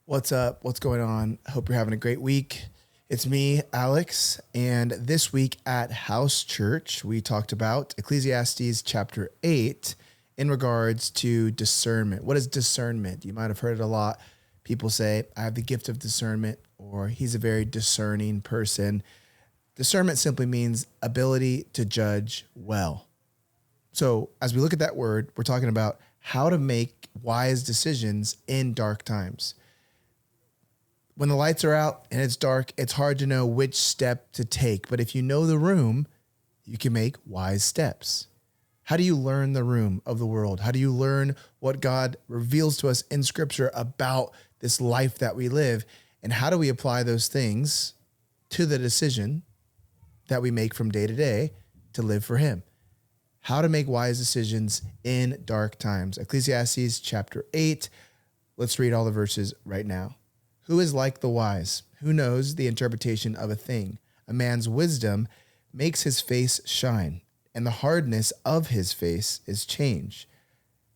What's up? What's going on? Hope you're having a great week. It's me, Alex, and this week at House Church, we talked about Ecclesiastes chapter 8 in regards to discernment. What is discernment? You might have heard it a lot. People say, I have the gift of discernment, or he's a very discerning person. Discernment simply means ability to judge well. So as we look at that word, we're talking about how to make wise decisions in dark times. When the lights are out and it's dark, it's hard to know which step to take. But if you know the room, you can make wise steps. How do you learn the room of the world? How do you learn what God reveals to us in Scripture about this life that we live? And how do we apply those things to the decision that we make from day to day to live for Him? How to make wise decisions in dark times. Ecclesiastes chapter 8. Let's read all the verses right now. Who is like the wise? Who knows the interpretation of a thing? A man's wisdom makes his face shine, and the hardness of his face is change.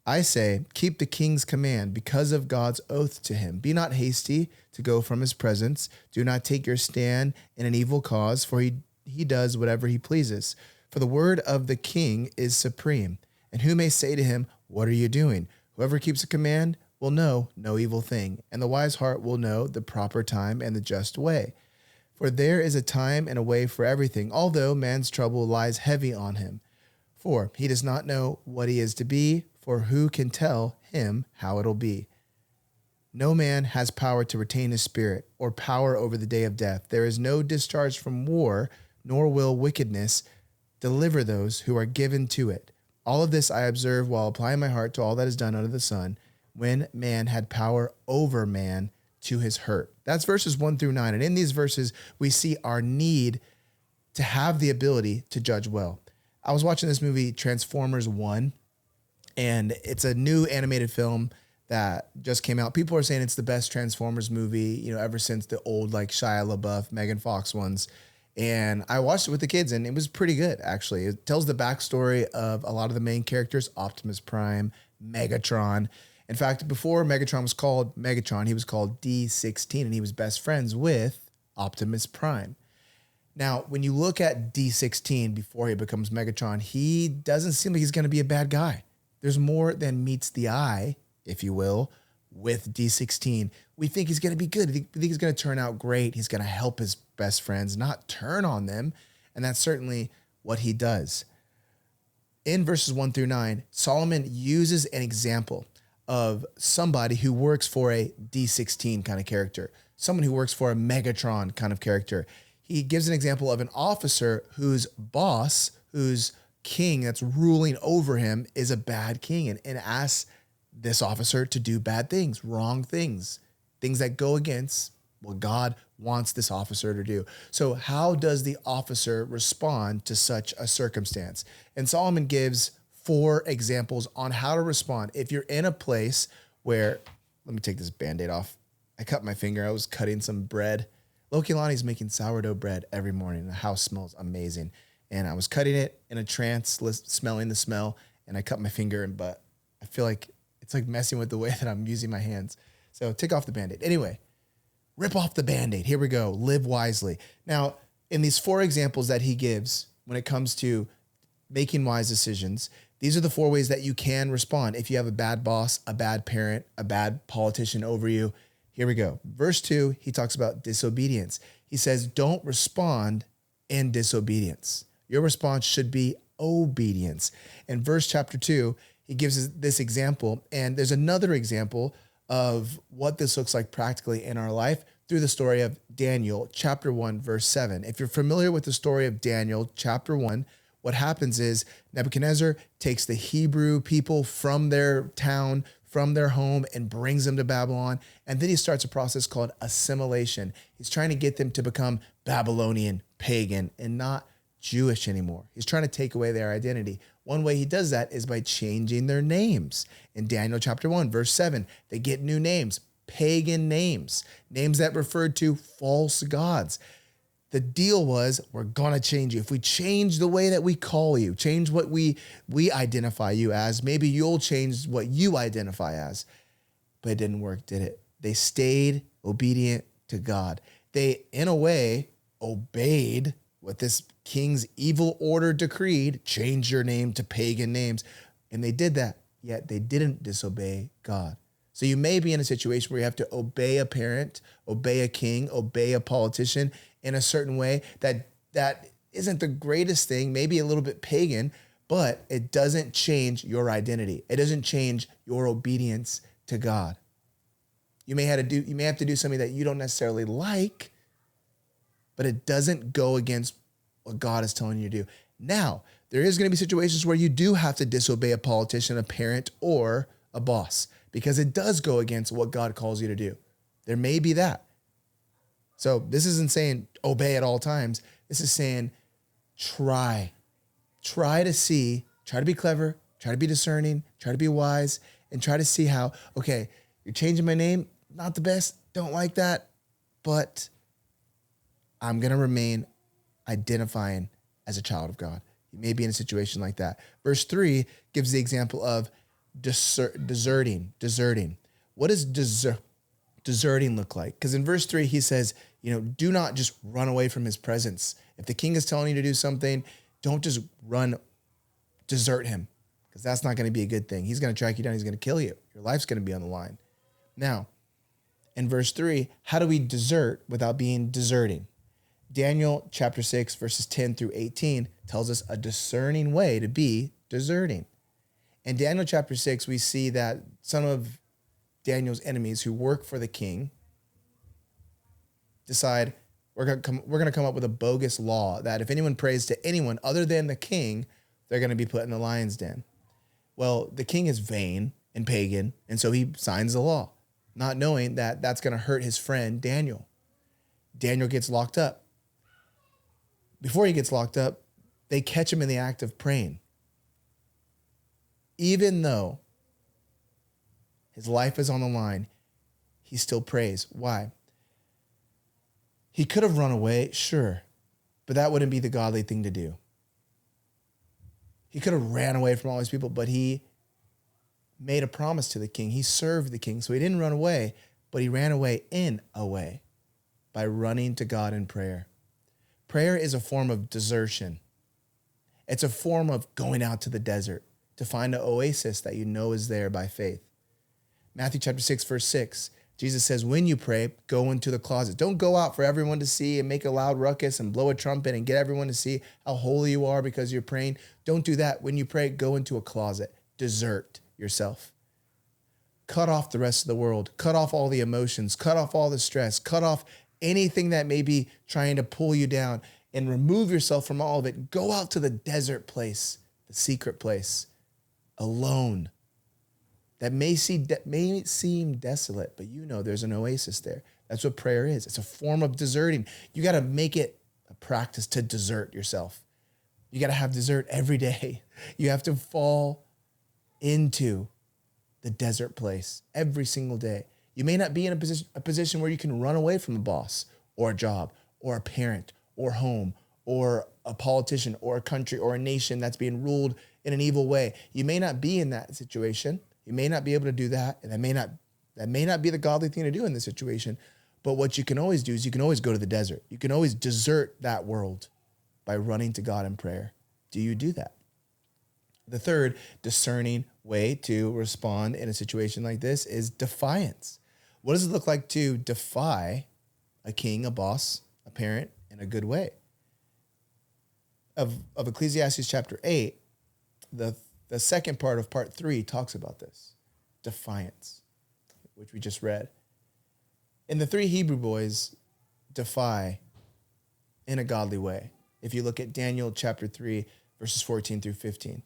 I say, keep the king's command because of God's oath to him. Be not hasty to go from his presence. Do not take your stand in an evil cause, for he does whatever he pleases. For the word of the king is supreme. And who may say to him, what are you doing? Whoever keeps a command will know no evil thing, and the wise heart will know the proper time and the just way. For there is a time and a way for everything, although man's trouble lies heavy on him. For he does not know what he is to be, for who can tell him how it'll be? No man has power to retain his spirit, or power over the day of death. There is no discharge from war, nor will wickedness deliver those who are given to it. All of this I observe while applying my heart to all that is done under the sun, when man had power over man to his hurt. That's verses 1 through 9. And in these verses, we see our need to have the ability to judge well. I was watching this movie, Transformers 1, and it's a new animated film that just came out. People are saying it's the best Transformers movie, ever since the old like Shia LaBeouf, Megan Fox ones. And I watched it with the kids, and it was pretty good, actually. It tells the backstory of a lot of the main characters, Optimus Prime, Megatron. In fact, before Megatron was called Megatron, he was called D16, and he was best friends with Optimus Prime. Now, when you look at D16 before he becomes Megatron, he doesn't seem like he's going to be a bad guy. There's more than meets the eye, if you will, with D16. We think he's going to be good. We think he's going to turn out great. He's going to help his best friends, not turn on them. And that's certainly what he does. In verses 1 through 9, Solomon uses an example of somebody who works for a D16 kind of character, someone who works for a Megatron kind of character. He gives an example of an officer whose boss, whose king that's ruling over him is a bad king, and asks this officer to do bad things, wrong things, things that go against what God wants this officer to do. So how does the officer respond to such a circumstance? And Solomon gives 4 examples on how to respond. If you're in a place where, let me take this Band-Aid off. I cut my finger. I was cutting some bread. Lokilani's making sourdough bread every morning. The house smells amazing. And I was cutting it in a trance, smelling the smell, and I cut my finger, but I feel like it's like messing with the way that I'm using my hands. So take off the Band-Aid. Anyway, rip off the Band-Aid. Here we go. Live wisely. Now, in these 4 examples that he gives when it comes to making wise decisions, these are the 4 ways that you can respond. If you have a bad boss, a bad parent, a bad politician over you, here we go. Verse 2, he talks about disobedience. He says, don't respond in disobedience. Your response should be obedience. In verse chapter 2, he gives us this example, and there's another example of what this looks like practically in our life through the story of Daniel, chapter 1, verse 7. If you're familiar with the story of Daniel, chapter 1, what happens is Nebuchadnezzar takes the Hebrew people from their town, from their home, and brings them to Babylon. And then he starts a process called assimilation. He's trying to get them to become Babylonian, pagan, and not Jewish anymore. He's trying to take away their identity. One way he does that is by changing their names. In Daniel chapter 1, verse 7, they get new names, pagan names, names that referred to false gods. The deal was, we're going to change you. If we change the way that we call you, change what we identify you as, maybe you'll change what you identify as. But it didn't work, did it? They stayed obedient to God. They, in a way, obeyed what this king's evil order decreed, change your name to pagan names. And they did that, yet they didn't disobey God. So you may be in a situation where you have to obey a parent, obey a king, obey a politician in a certain way that isn't the greatest thing, maybe a little bit pagan, but it doesn't change your identity. It doesn't change your obedience to God. You may have to do something that you don't necessarily like, but it doesn't go against what God is telling you to do. Now, there is going to be situations where you do have to disobey a politician, a parent, or a boss, because it does go against what God calls you to do. There may be that. So this isn't saying obey at all times. This is saying try to be clever, try to be discerning, try to be wise, and try to see how, okay, you're changing my name, not the best, don't like that, but I'm going to remain identifying as a child of God. You may be in a situation like that. Verse 3 gives the example of deserting. What does deserting look like? Because in verse 3, he says, do not just run away from his presence. If the king is telling you to do something, don't just desert him, because that's not going to be a good thing. He's going to track you down. He's going to kill you. Your life's going to be on the line. Now, in verse 3, how do we desert without being deserting? Daniel chapter 6, verses 10 through 18 tells us a discerning way to be deserting. In Daniel chapter 6, we see that some of Daniel's enemies who work for the king decide we're going to come up with a bogus law that if anyone prays to anyone other than the king, they're going to be put in the lion's den. Well, the king is vain and pagan, and so he signs the law, not knowing that that's going to hurt his friend Daniel. Daniel gets locked up. Before he gets locked up, they catch him in the act of praying. Even though his life is on the line, he still prays. Why? He could have run away, sure, but that wouldn't be the godly thing to do. He could have ran away from all these people, but he made a promise to the king. He served the king, so he didn't run away, but he ran away in a way by running to God in prayer. Prayer is a form of desertion. It's a form of going out to the desert to find an oasis that you know is there by faith. Matthew chapter 6, verse 6, Jesus says, when you pray, go into the closet. Don't go out for everyone to see and make a loud ruckus and blow a trumpet and get everyone to see how holy you are because you're praying. Don't do that. When you pray, go into a closet. Desert yourself. Cut off the rest of the world. Cut off all the emotions. Cut off all the stress. Cut off anything that may be trying to pull you down, and remove yourself from all of it. Go out to the desert place, the secret place, alone. That may seem desolate, but there's an oasis there. That's what prayer is. It's a form of deserting. You got to make it a practice to desert yourself. You got to have dessert every day. You have to fall into the desert place every single day. You may not be in a position where you can run away from a boss or a job or a parent or home or a politician or a country or a nation that's being ruled in an evil way. You may not be in that situation. You may not be able to do that. And that may not be the godly thing to do in this situation. But what you can always do is you can always go to the desert. You can always desert that world by running to God in prayer. Do you do that? The third discerning way to respond in a situation like this is defiance. What does it look like to defy a king, a boss, a parent in a good way? Of Ecclesiastes chapter 8, the second part of part 3 talks about this. Defiance, which we just read. And the 3 Hebrew boys defy in a godly way. If you look at Daniel chapter 3, verses 14 through 15.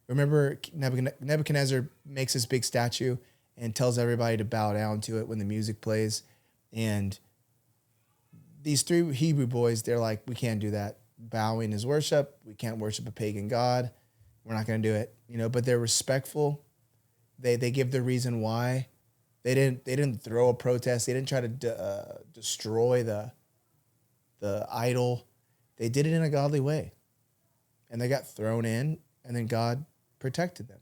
Remember, Nebuchadnezzar makes this big statue and tells everybody to bow down to it when the music plays. And these 3 Hebrew boys, they're like, we can't do that. Bowing is worship. We can't worship a pagan god. We're not going to do it. But they're respectful. They give the reason why. They didn't throw a protest. They didn't try to destroy the idol. They did it in a godly way. And they got thrown in, and then God protected them.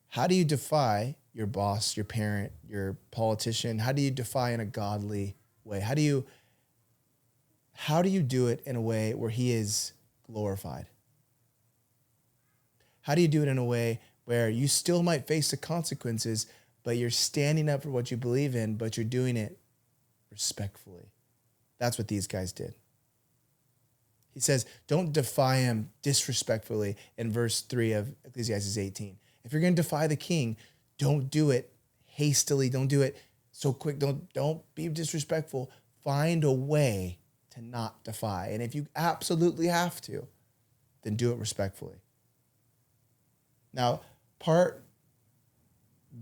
How do you defy your boss, your parent, your politician? How do you defy in a godly way? How do you do it in a way where he is glorified? How do you do it in a way where you still might face the consequences, but you're standing up for what you believe in, but you're doing it respectfully? That's what these guys did. He says, don't defy him disrespectfully in verse 3 of Ecclesiastes 18. If you're going to defy the king, don't do it hastily. Don't do it so quick. Don't be disrespectful. Find a way to not defy. And if you absolutely have to, then do it respectfully. Now, part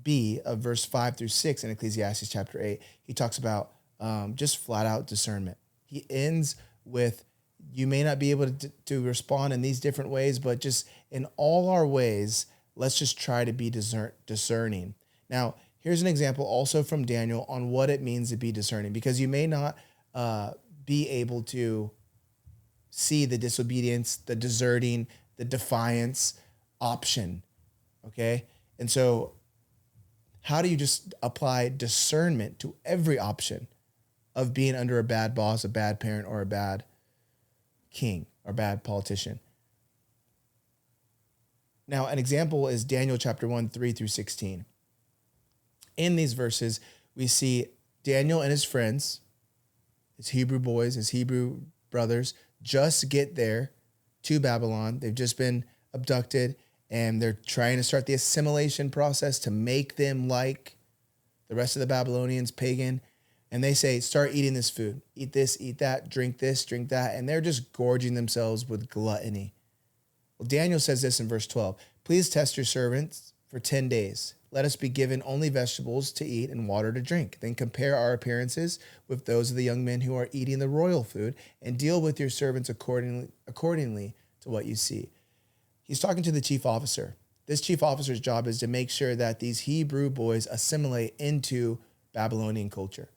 B of verse 5 through 6 in Ecclesiastes chapter 8, he talks about just flat out discernment. He ends with, you may not be able to respond in these different ways, but just in all our ways, let's just try to be discerning. Now, here's an example also from Daniel on what it means to be discerning, because you may not be able to see the disobedience, the deserting, the defiance option, okay? And so how do you just apply discernment to every option of being under a bad boss, a bad parent, or a bad king or bad politician? Now, an example is Daniel chapter 1, 3 through 16. In these verses, we see Daniel and his friends, his Hebrew boys, his Hebrew brothers, just get there to Babylon. They've just been abducted, and they're trying to start the assimilation process to make them like the rest of the Babylonians, pagan. And they say, start eating this food. Eat this, eat that, drink this, drink that. And they're just gorging themselves with gluttony. Well, Daniel says this in verse 12. Please test your servants for 10 days. Let us be given only vegetables to eat and water to drink. Then compare our appearances with those of the young men who are eating the royal food, and deal with your servants accordingly to what you see. He's talking to the chief officer. This chief officer's job is to make sure that these Hebrew boys assimilate into Babylonian culture.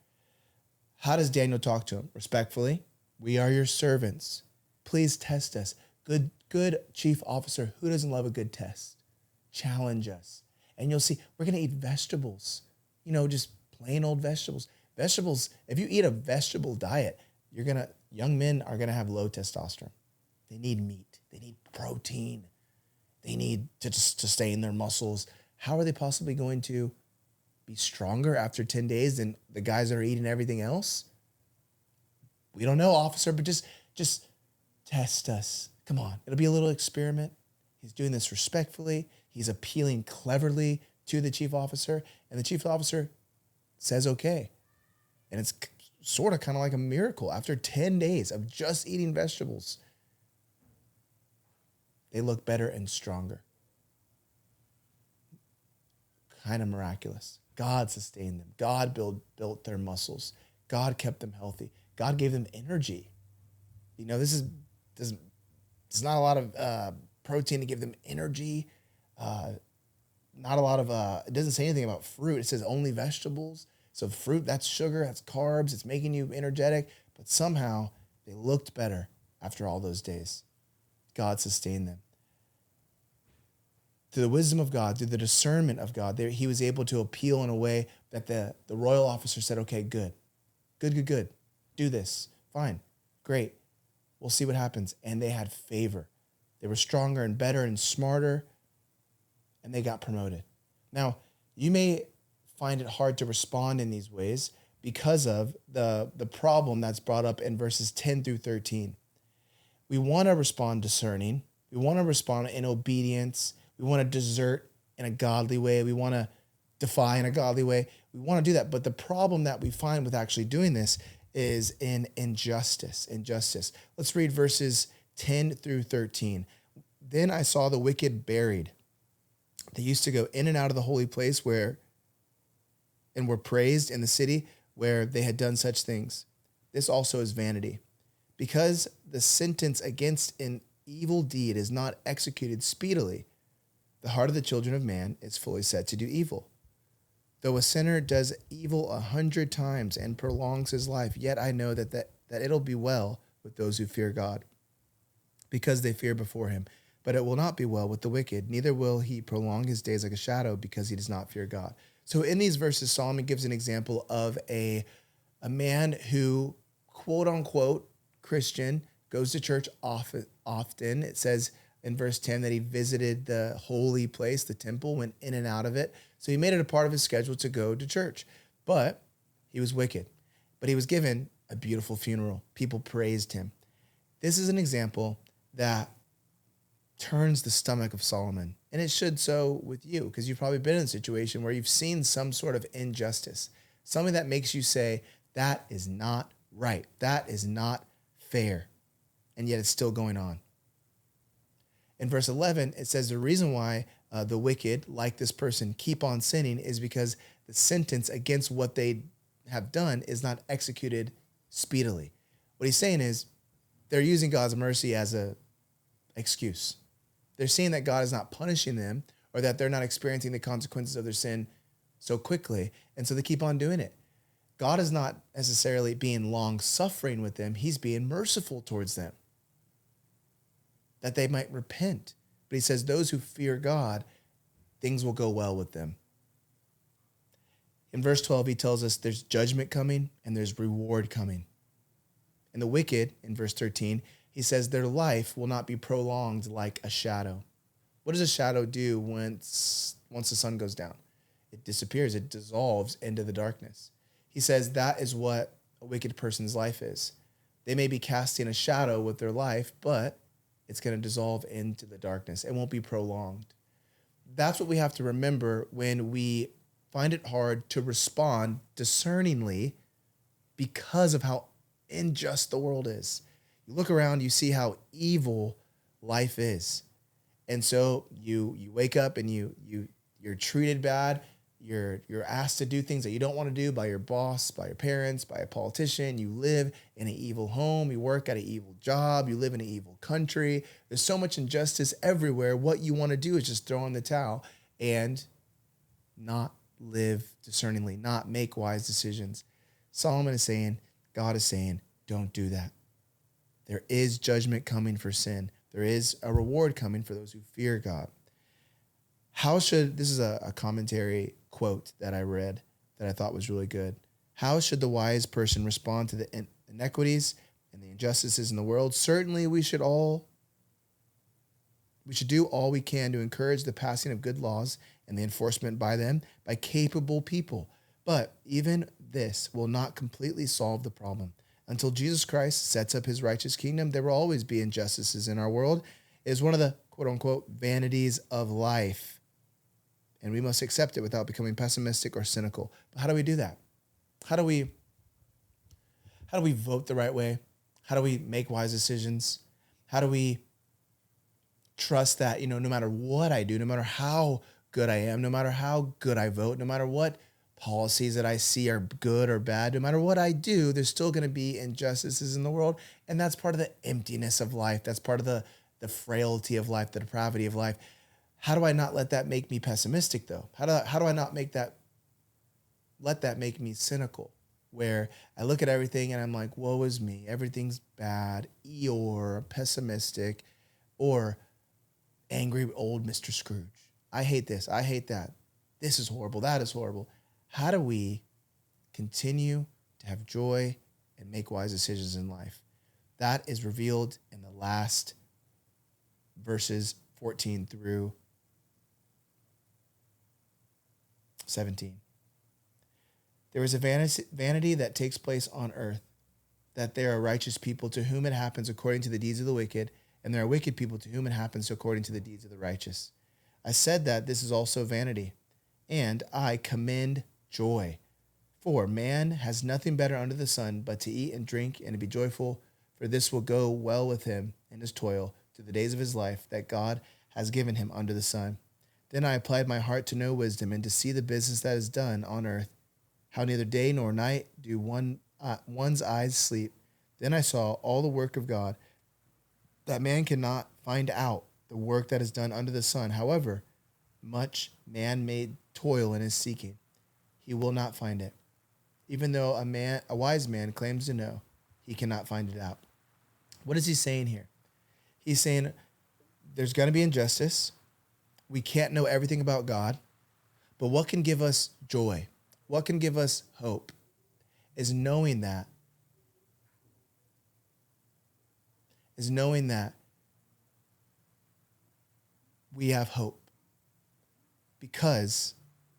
How does Daniel talk to him? Respectfully, we are your servants. Please test us. Good chief officer, who doesn't love a good test? Challenge us. And you'll see, we're going to eat vegetables. Just plain old vegetables. Vegetables, if you eat a vegetable diet, young men are going to have low testosterone. They need meat. They need protein. They need to sustain their muscles. How are they possibly going to be stronger after 10 days than the guys that are eating everything else? We don't know, officer, but just test us. Come on. It'll be a little experiment. He's doing this respectfully. He's appealing cleverly to the chief officer, and the chief officer says okay. And it's sort of kind of like a miracle. After 10 days of just eating vegetables, they look better and stronger. Kind of miraculous. God sustained them. God built their muscles. God kept them healthy. God gave them energy. This is not a lot of protein to give them energy. Not a lot of, it doesn't say anything about fruit. It says only vegetables. So fruit, that's sugar, that's carbs. It's making you energetic. But somehow they looked better after all those days. God sustained them. Through the wisdom of God, through the discernment of God, he was able to appeal in a way that the royal officer said, okay, good. Do this. Fine. Great. We'll see what happens. And they had favor. They were stronger and better and smarter, and they got promoted. Now, you may find it hard to respond in these ways because of the problem that's brought up in verses 10 through 13. We want to respond discerning. We want to respond in obedience. We want to desert in a godly way. We want to defy in a godly way. We want to do that. But the problem that we find with actually doing this is in injustice. Let's read verses 10 through 13. Then I saw the wicked buried. They used to go in and out of the holy place and were praised in the city where they had done such things. This also is vanity. Because the sentence against an evil deed is not executed speedily, the heart of the children of man is fully set to do evil. Though a sinner does evil 100 times and prolongs his life, yet I know that it'll be well with those who fear God, because they fear before him. but it will not be well with the wicked. Neither will he prolong his days like a shadow because he does not fear God. So in these verses, Solomon gives an example of a man who, quote unquote, Christian, goes to church often. It says in verse 10 that he visited the holy place, the temple, went in and out of it. So he made it a part of his schedule to go to church. But he was wicked. But he was given a beautiful funeral. People praised him. This is an example that turns the stomach of Solomon. And it should so with you, because you've probably been in a situation where you've seen some sort of injustice, something that makes you say, that is not right. That is not fair. And yet it's still going on. In verse 11, it says the reason why the wicked, like this person, keep on sinning is because the sentence against what they have done is not executed speedily. What he's saying is they're using God's mercy as an excuse. They're saying that God is not punishing them or that they're not experiencing the consequences of their sin so quickly. And so they keep on doing it. God is not necessarily being long-suffering with them. He's being merciful towards them, that they might repent. But he says those who fear God, things will go well with them. In verse 12, he tells us there's judgment coming and there's reward coming. And the wicked, in verse 13, he says their life will not be prolonged like a shadow. What does a shadow do once the sun goes down? It disappears. It dissolves into the darkness. He says that is what a wicked person's life is. They may be casting a shadow with their life, but it's going to dissolve into the darkness. It won't be prolonged. That's what we have to remember when we find it hard to respond discerningly because of how unjust the world is. You look around, you see how evil life is. And so you wake up and you're treated bad. You're asked to do things that you don't want to do by your boss, by your parents, by a politician. You live in an evil home. You work at an evil job. You live in an evil country. There's so much injustice everywhere. What you want to do is just throw in the towel and not live discerningly, not make wise decisions. Solomon is saying, God is saying, don't do that. There is judgment coming for sin. There is a reward coming for those who fear God. This is a commentary quote that I read that I thought was really good. How should the wise person respond to the inequities and the injustices in the world? Certainly we should do all we can to encourage the passing of good laws and the enforcement by them by capable people. But even this will not completely solve the problem. Until Jesus Christ sets up his righteous kingdom, there will always be injustices in our world. It is one of the quote-unquote vanities of life. And we must accept it without becoming pessimistic or cynical. But how do we do that? How do we vote the right way? How do we make wise decisions? How do we trust that, no matter what I do, no matter how good I am, no matter how good I vote, no matter what policies that I see are good or bad, no matter what I do, there's still going to be injustices in the world. And that's part of the emptiness of life. That's part of the frailty of life, the depravity of life. How do I not let that make me pessimistic, though? How do I not let that make me cynical, where I look at everything and I'm like, woe is me, everything's bad, Eeyore, pessimistic, or angry old Mr. Scrooge. I hate this, I hate that. This is horrible, that is horrible. How do we continue to have joy and make wise decisions in life? That is revealed in the last verses 14 through 17. There is a vanity that takes place on earth, that there are righteous people to whom it happens according to the deeds of the wicked, and there are wicked people to whom it happens according to the deeds of the righteous. I said that this is also vanity, and I commend joy. For man has nothing better under the sun but to eat and drink and to be joyful, for this will go well with him in his toil through the days of his life that God has given him under the sun. Then I applied my heart to know wisdom and to see the business that is done on earth, how neither day nor night do one's eyes sleep. Then I saw all the work of God, that man cannot find out the work that is done under the sun. However, much man may toil in his seeking, he will not find it. Even though a wise man claims to know, he cannot find it out. What is he saying here? He's saying there's going to be injustice. We can't know everything about God. But what can give us joy, what can give us hope, is knowing that we have hope because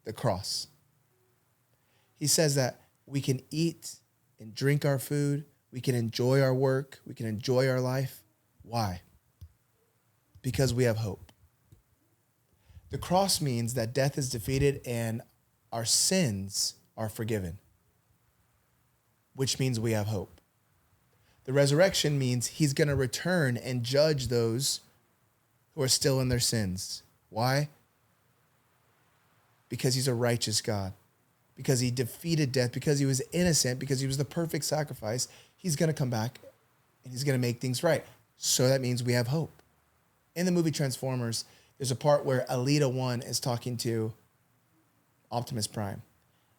the cross. He says that we can eat and drink our food, we can enjoy our work, we can enjoy our life. Why? Because we have hope. The cross means that death is defeated and our sins are forgiven, which means we have hope. The resurrection means he's going to return and judge those who are still in their sins. Why? Because he's a righteous God. Because he defeated death, because he was innocent, because he was the perfect sacrifice. He's going to come back and he's going to make things right. So that means we have hope. In the movie Transformers, there's a part where Alita 1 is talking to Optimus Prime.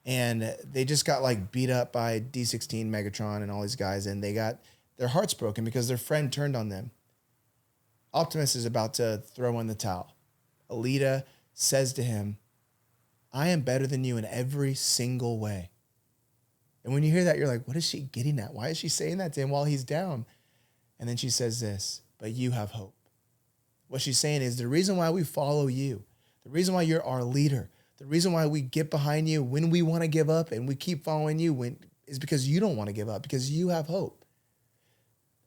And they just got like beat up by D16, Megatron, and all these guys. And they got their hearts broken because their friend turned on them. Optimus is about to throw in the towel. Alita says to him, I am better than you in every single way. And when you hear that, you're like, what is she getting at? Why is she saying that to him while he's down? And then she says this, but you have hope. What she's saying is the reason why we follow you, the reason why you're our leader, the reason why we get behind you when we want to give up and we keep following you is because you don't want to give up, because you have hope.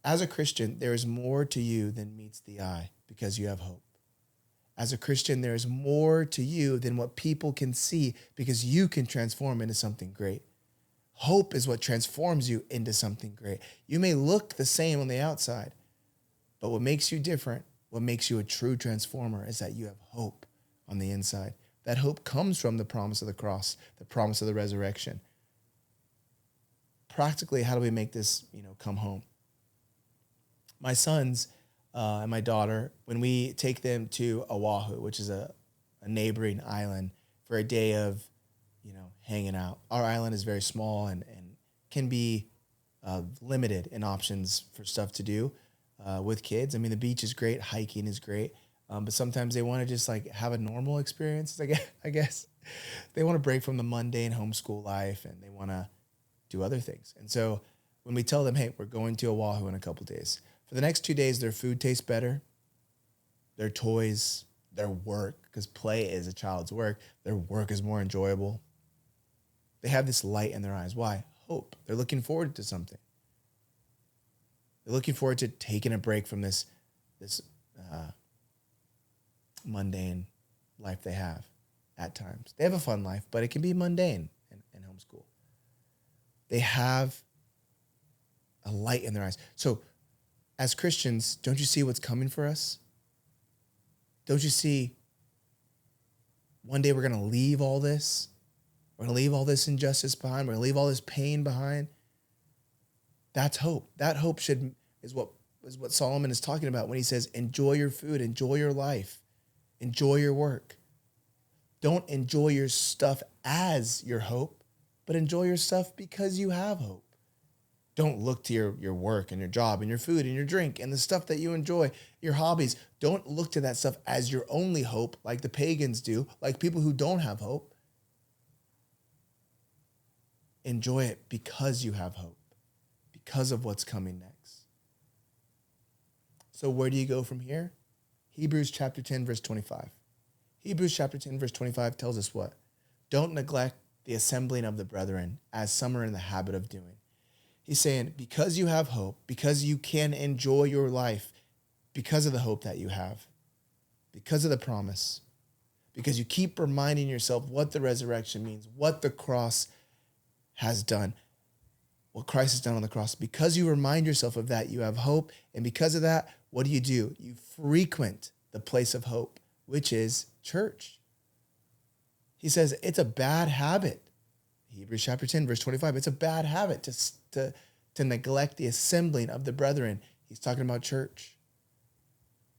As a Christian, there is more to you than meets the eye because you have hope. As a Christian, there is more to you than what people can see because you can transform into something great. Hope is what transforms you into something great. You may look the same on the outside, but what makes you different, what makes you a true transformer, is that you have hope on the inside. That hope comes from the promise of the cross, the promise of the resurrection. Practically, how do we make this, come home? My sons and my daughter, when we take them to Oahu, which is a neighboring island, for a day of, hanging out. Our island is very small and can be limited in options for stuff to do with kids. I mean, the beach is great, hiking is great, but sometimes they want to just like have a normal experience. I guess they want to break from the mundane homeschool life and they want to do other things. And so when we tell them, hey, we're going to Oahu in a couple days, for the next 2 days, their food tastes better, their toys, their work, because play is a child's work, their work is more enjoyable. They have this light in their eyes. Why? Hope. They're looking forward to something. They're looking forward to taking a break from this mundane life they have at times. They have a fun life, but it can be mundane in homeschool. They have a light in their eyes. So as Christians, don't you see what's coming for us? Don't you see one day we're going to leave all this? We're going to leave all this injustice behind. We're going to leave all this pain behind. That's hope. That hope is what Solomon is talking about when he says, enjoy your food, enjoy your life, enjoy your work. Don't enjoy your stuff as your hope, but enjoy your stuff because you have hope. Don't look to your work and your job and your food and your drink and the stuff that you enjoy, your hobbies. Don't look to that stuff as your only hope like the pagans do, like people who don't have hope. Enjoy it because you have hope, because of what's coming next. So where do you go from here? Hebrews chapter 10, verse 25. Hebrews chapter 10, verse 25 tells us what? Don't neglect the assembling of the brethren as some are in the habit of doing. He's saying, because you have hope, because you can enjoy your life, because of the hope that you have, because of the promise, because you keep reminding yourself what the resurrection means, what the cross has done, what Christ has done on the cross. Because you remind yourself of that, you have hope. And because of that, what do? You frequent the place of hope, which is church. He says it's a bad habit. Hebrews chapter 10, verse 25. It's a bad habit to neglect the assembling of the brethren. He's talking about church.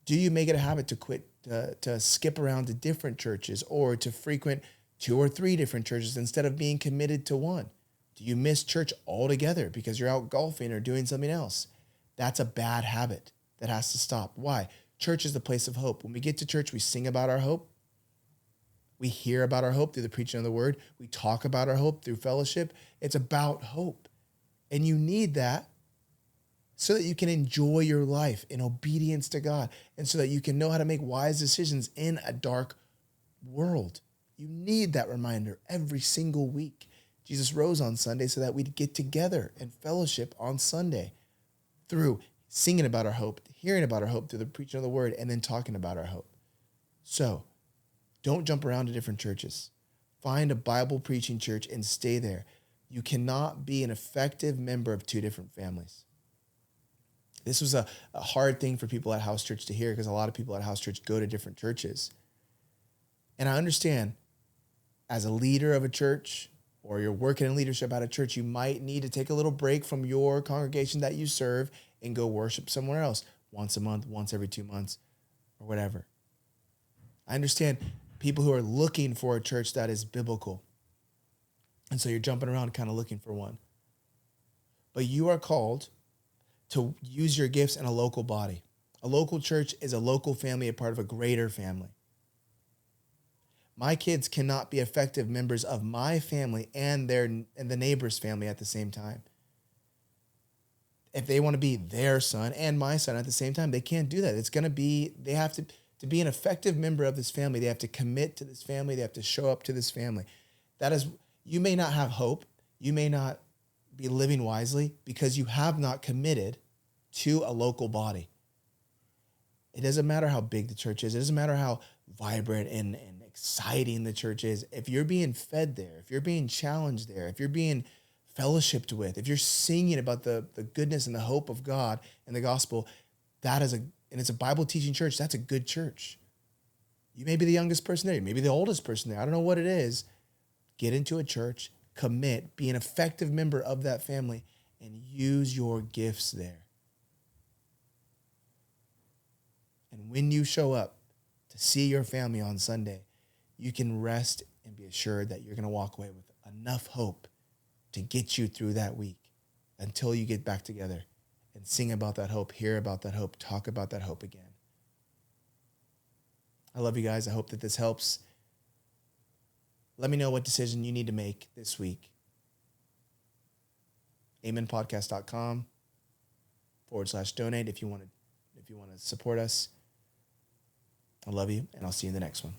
Do you make it a habit to quit, to skip around to different churches or to frequent 2 or 3 different churches instead of being committed to one? Do you miss church altogether because you're out golfing or doing something else? That's a bad habit that has to stop. Why? Church is the place of hope. When we get to church, we sing about our hope. We hear about our hope through the preaching of the word. We talk about our hope through fellowship. It's about hope. And you need that so that you can enjoy your life in obedience to God and so that you can know how to make wise decisions in a dark world. You need that reminder every single week. Jesus rose on Sunday so that we'd get together and fellowship on Sunday through singing about our hope, hearing about our hope through the preaching of the word, and then talking about our hope. So don't jump around to different churches. Find a Bible preaching church and stay there. You cannot be an effective member of two different families. This was a hard thing for people at house church to hear because a lot of people at house church go to different churches. And I understand as a leader of a church or you're working in leadership at a church, you might need to take a little break from your congregation that you serve and go worship somewhere else once a month, once every 2 months, or whatever. I understand people who are looking for a church that is biblical. And so you're jumping around kind of looking for one. But you are called to use your gifts in a local body. A local church is a local family, a part of a greater family. My kids cannot be effective members of my family and the neighbor's family at the same time. If they want to be their son and my son at the same time, they can't do that. They have to be an effective member of this family. They have to commit to this family. They have to show up to this family. That is, you may not have hope. You may not be living wisely because you have not committed to a local body. It doesn't matter how big the church is. It doesn't matter how vibrant and exciting the church is. If you're being fed there, if you're being challenged there, if you're being fellowshipped with, if you're singing about the goodness and the hope of God and the gospel, and it's a Bible teaching church, that's a good church. You may be the youngest person there. You may be the oldest person there. I don't know what it is. Get into a church, commit, be an effective member of that family, and use your gifts there. And when you show up to see your family on Sunday, you can rest and be assured that you're going to walk away with enough hope to get you through that week until you get back together and sing about that hope, hear about that hope, talk about that hope again. I love you guys. I hope that this helps. Let me know what decision you need to make this week. amenpodcast.com/donate if you want to support us. I love you, and I'll see you in the next one.